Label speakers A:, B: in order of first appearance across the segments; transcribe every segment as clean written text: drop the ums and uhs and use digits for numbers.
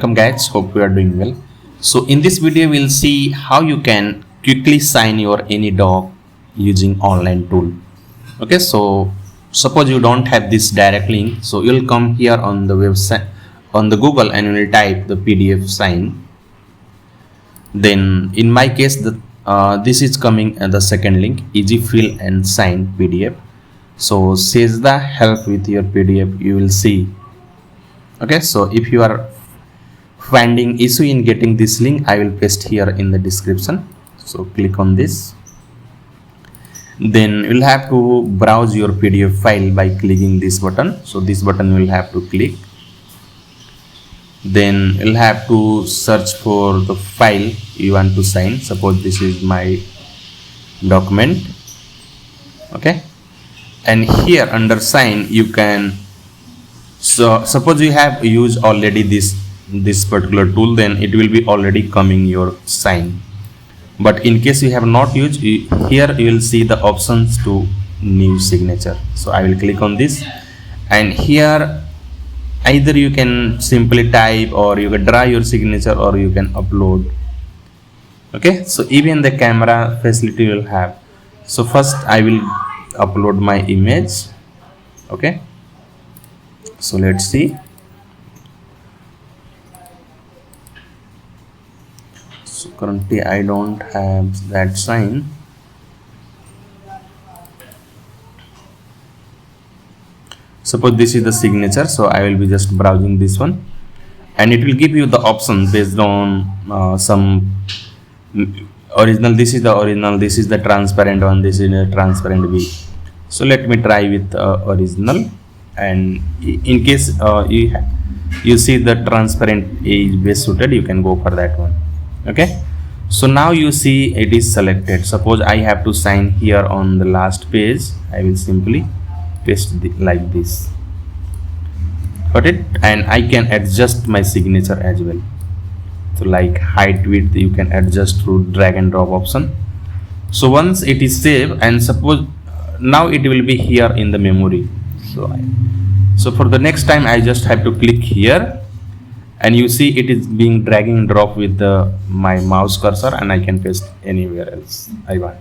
A: Welcome guys, hope you are doing well. So in this video we'll see how you can quickly sign your any doc using online tool. Okay, so suppose you don't have this direct link, so you'll come here on the website on the Google and you will type the PDF sign. Then in my case this is coming the second link, easy fill and sign PDF. So says the help with your PDF, you will see. Okay, so if you are finding issue in getting this link, I will paste here in the description. So click on this. Then you'll have to browse your PDF file by clicking this button. So this button you will have to click. Then you'll have to search for the file you want to sign. Suppose this is my document. Okay, and here under sign you can, so suppose you have used already this particular tool, then it will be already coming your sign. But in case you have not used, here you will see the options to new signature. So I will click on this, and here either you can simply type or you can draw your signature or you can upload. Okay, so even the camera facility will have. So first I will upload my image. Okay, so let's see. So currently I don't have that sign. Suppose this is the signature, so I will be just browsing this one, and it will give you the option based on some original. This is the original, this is the transparent one, this is a transparent V. So let me try with original, and in case you see the transparent is best suited, you can go for that one. Okay, so now you see it is selected. Suppose I have to sign here on the last page, I will simply paste like this. Got it? And I can adjust my signature as well. So like height, width, you can adjust through drag and drop option. So once it is saved, and suppose now it will be here in the memory. So for the next time I just have to click here, and you see it is being dragging and drop with my mouse cursor, and I can paste anywhere else I want.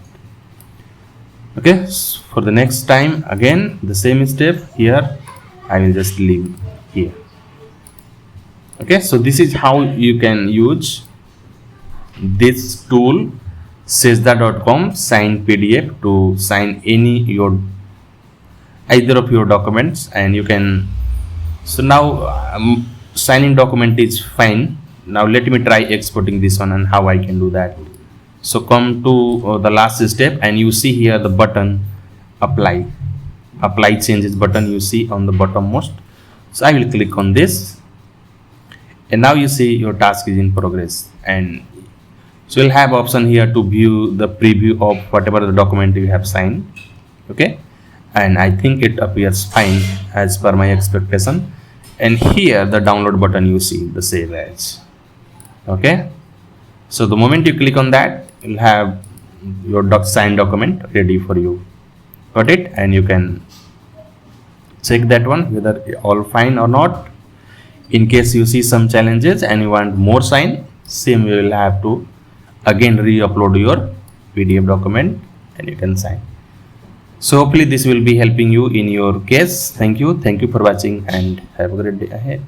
A: Okay, so for the next time again the same step, here I will just leave here. Okay, so this is how you can use this tool sejda.com sign PDF to sign either of your documents. And you can, so now signing document is fine. Now let me try exporting this one and how I can do that. So come to the last step, and you see here the button apply changes button, you see on the bottommost. So I will click on this, and now you see your task is in progress. And so you'll have option here to view the preview of whatever the document you have signed. Okay, and I think it appears fine as per my expectation. And here the download button, you see the save as. Okay, so the moment you click on that, you'll have your signed document ready for you. Got it? And you can check that one whether all fine or not. In case you see some challenges and you want more sign, same you will have to again re-upload your PDF document and you can sign. So hopefully this will be helping you in your case. Thank you for watching, and have a great day ahead.